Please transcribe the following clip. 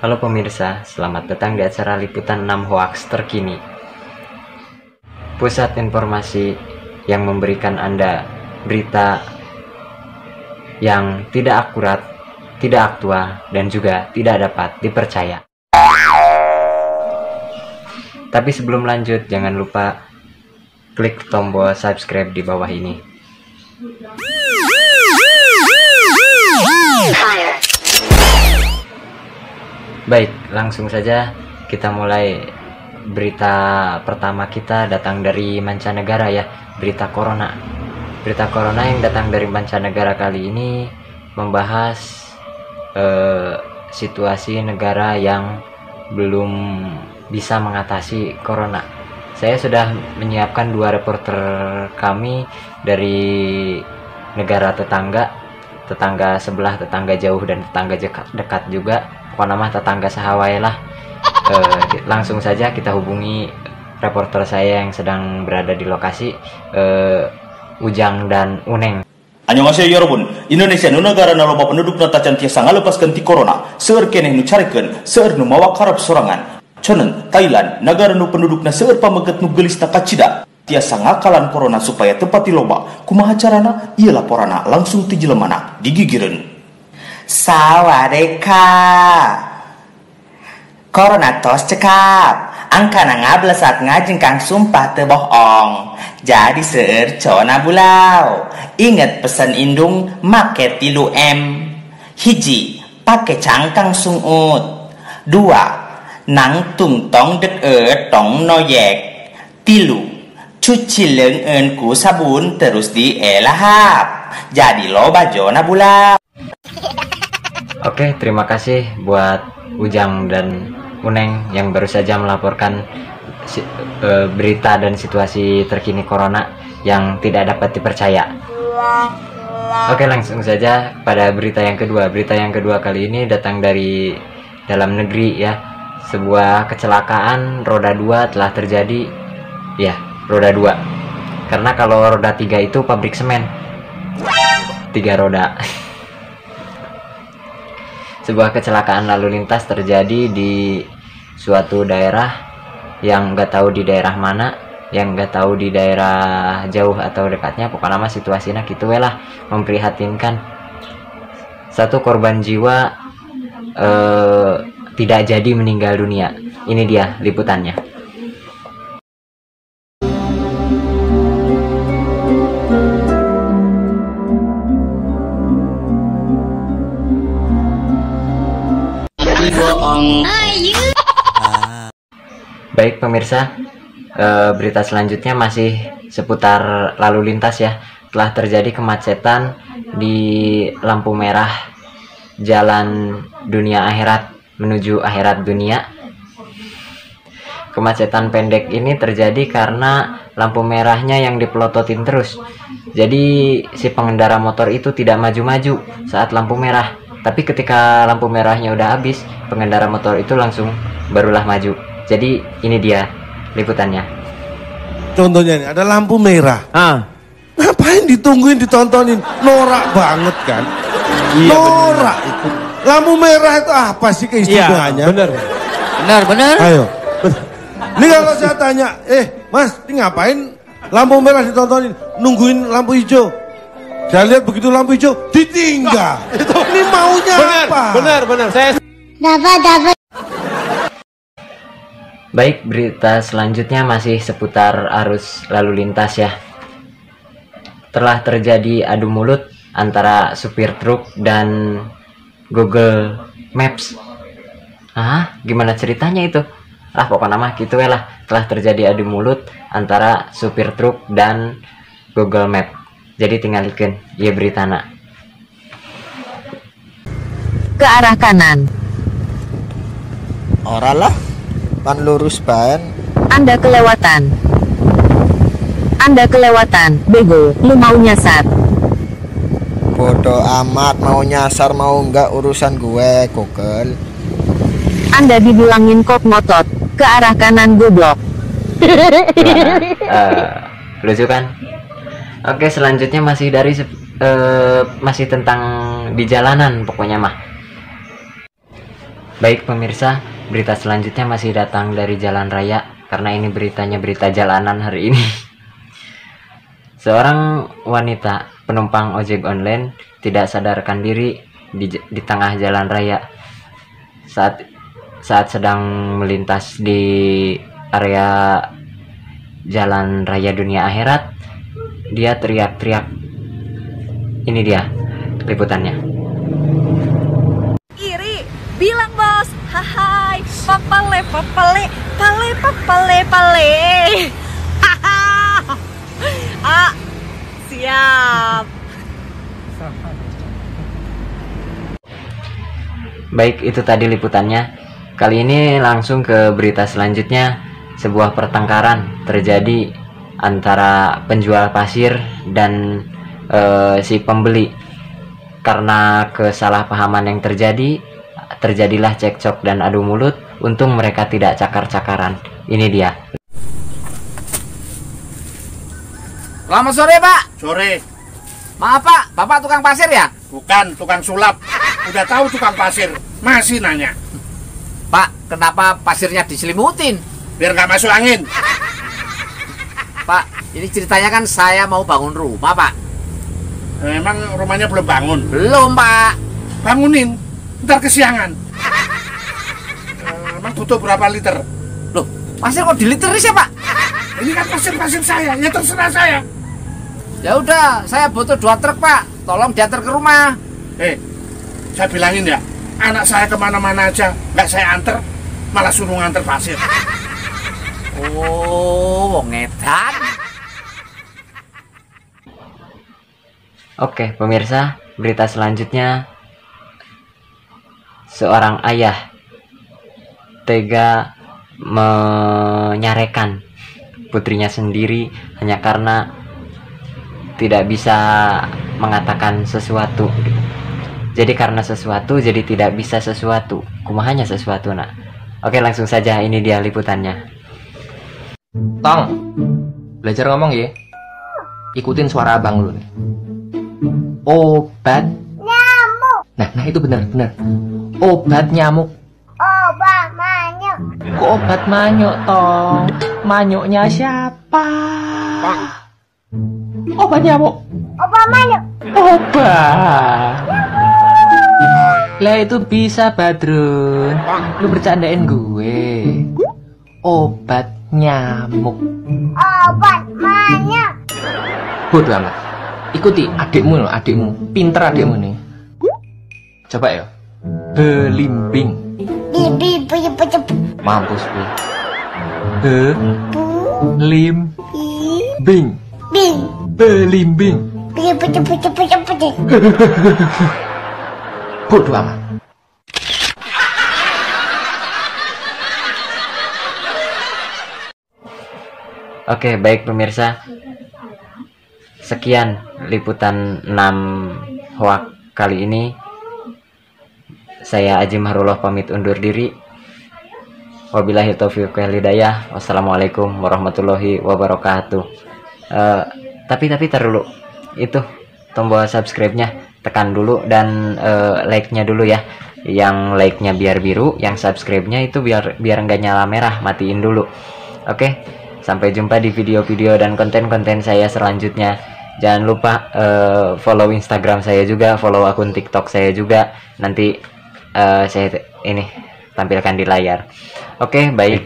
Halo pemirsa, selamat datang di acara liputan 6 hoaks terkini. Pusat informasi yang memberikan Anda berita yang tidak akurat, tidak aktual, dan juga tidak dapat dipercaya. Tapi sebelum lanjut, jangan lupa klik tombol subscribe di bawah ini. Baik, langsung saja kita mulai. Berita pertama kita datang dari mancanegara ya, berita corona. Berita corona yang datang dari mancanegara kali ini membahas situasi negara yang belum bisa mengatasi corona. Saya sudah menyiapkan 2 reporter kami dari negara tetangga sebelah, tetangga jauh dan tetangga dekat juga. Pokoknya nama tetangga sahawai lah. Langsung saja kita hubungi reporter saya yang sedang berada di lokasi, Ujang dan Uneng. Annyeonghaseyo yorobun, Indonesia nu negara na loba penduduk na tacan tiasa ngalepaskeun ti corona, seueur keneh nu carikeun, seueur nu mawa karep sorangan. Conen Thailand, negara nu pendudukna seueur pameget nu geulis na kacida, tiasa ngakalan corona supaya tepat ti loba. Kumaha carana? Ieu laporana langsung ti jelemana digigireun. Sawadeka Corona tos cekap angkana ngablesak ngajengkang sumpah teu bohong. Jadi seueur cona bulau. Inget pesan indung make 3M. Hiji, pake cangkang sungut. 2, nang tungtong deket tong noyek. 3, cuci leungeun ku sabun terus dielahap. Jadi lo bajona bulau. Oke, terima kasih buat Ujang dan Uneng yang baru saja melaporkan berita dan situasi terkini corona yang tidak dapat dipercaya. Oke, langsung saja pada berita yang kedua. Berita yang kedua kali ini datang dari dalam negeri ya. Sebuah kecelakaan roda 2 telah terjadi. Ya, roda 2. Karena kalau roda 3 itu pabrik semen. 3 roda. Sebuah kecelakaan lalu lintas terjadi di suatu daerah yang nggak tahu di daerah mana, yang nggak tahu di daerah jauh atau dekatnya. Pokoknya nama situasinya gitu lah, memprihatinkan. 1 korban jiwa tidak jadi meninggal dunia. Ini dia liputannya. Baik pemirsa, berita selanjutnya masih seputar lalu lintas ya. Telah terjadi kemacetan di lampu merah jalan dunia akhirat menuju akhirat dunia. Kemacetan pendek ini terjadi karena lampu merahnya yang dipelototin terus. Jadi si pengendara motor itu tidak maju-maju saat lampu merah. Tapi ketika lampu merahnya udah habis, pengendara motor itu langsung barulah maju. Jadi ini dia liputannya. Contohnya nih, ada lampu merah. Ngapain ditungguin, ditontonin? Norak banget kan? Iya, norak bener. Itu. Lampu merah itu apa sih keistimewaannya? Iya, bener. Ayo. Ini kalau saya tanya, mas, ini ngapain lampu merah ditontonin? Nungguin lampu hijau. Saya lihat begitu lampu hijau, ditinggal. Ini maunya apa? Benar. Saya dapat. Baik, berita selanjutnya masih seputar arus lalu lintas ya. Telah terjadi adu mulut antara supir truk dan Google Maps. Gimana ceritanya itu? Pokoknya mah gitu lah. Telah terjadi adu mulut antara supir truk dan Google Maps. Jadi tinggalkan ya beritana. Ke arah kanan. Ora lah, pan lurus ban. Anda kelewatan. Bego, lu mau nyasar. Bodoh amat, mau nyasar mau enggak urusan gue, Google. Anda dibilangin kok ngotot. Ke arah kanan goblok. Lucu kan? Oke, selanjutnya masih dari masih tentang di jalanan pokoknya mah. Baik pemirsa, berita selanjutnya masih datang dari jalan raya, karena ini beritanya berita jalanan hari ini. Seorang wanita penumpang ojek online tidak sadarkan diri di tengah jalan raya saat sedang melintas di area jalan raya dunia akhirat. Dia teriak-teriak. Ini dia liputannya. Iri, bilang bos, hai, papale, papale, pale, papale, pale. Ah, siap. Baik, itu tadi liputannya. Kali ini langsung ke berita selanjutnya. Sebuah pertengkaran terjadi antara penjual pasir dan si pembeli. Karena kesalahpahaman yang terjadilah cekcok dan adu mulut. Untung mereka tidak cakar-cakaran. Ini dia. Selamat sore, Pak. Sore. Maaf, Pak. Bapak tukang pasir ya? Bukan, tukang sulap. Udah tahu tukang pasir, masih nanya. Pak, kenapa pasirnya diselimutin? Biar nggak masuk angin. Pak, ini ceritanya kan saya mau bangun rumah, Pak. Emang rumahnya belum bangun? Belum, Pak. Bangunin, ntar kesiangan. Emang butuh berapa liter? Loh, pasir kok diliteris ya, Pak? Ini kan pasir-pasir saya, ya terserah saya. Ya udah, saya butuh 2 truk, Pak. Tolong diantar ke rumah. Saya bilangin ya, anak saya kemana-mana aja, nggak saya anter, malah suruh nganter pasir. Oh, wong edan. Oke, pemirsa, berita selanjutnya. Seorang ayah tega menyarekan putrinya sendiri hanya karena tidak bisa mengatakan sesuatu. Jadi karena sesuatu, jadi tidak bisa sesuatu. Kumahanya sesuatu, nak. Oke, langsung saja, ini dia liputannya. Tong, belajar ngomong ya. Ikutin suara abang lu nih. Obat nyamuk. Nah itu benar. Obat nyamuk. Obat manyuk. Kok obat manyuk, Tong? Manyuknya siapa? Obat nyamuk. Obat manyuk. Obat. Lah itu bisa, Badrun. Lu bercandain gue. Obat nyamuk. Obat manyuk. Bodoh amat. Ikuti adikmu, pinter adikmu nih. Coba ya. Belimbing. Bibi. Mampus gue. Belimbing. Belimbing. Bodoh amat. Oke, baik pemirsa. Sekian liputan 6 hoak kali ini. Saya Aji Mahrullah pamit undur diri. Wabillahi taufiq wal hidayah. Wassalamualaikum warahmatullahi wabarakatuh. Tapi dulu. Itu tombol subscribe-nya tekan dulu dan like-nya dulu ya. Yang like-nya biar biru, yang subscribe-nya itu biar nggak nyala merah, matiin dulu. Oke. Sampai jumpa di video-video dan konten-konten saya selanjutnya. Jangan lupa follow Instagram saya juga, follow akun TikTok saya juga. Nanti saya ini tampilkan di layar. Oke, baik.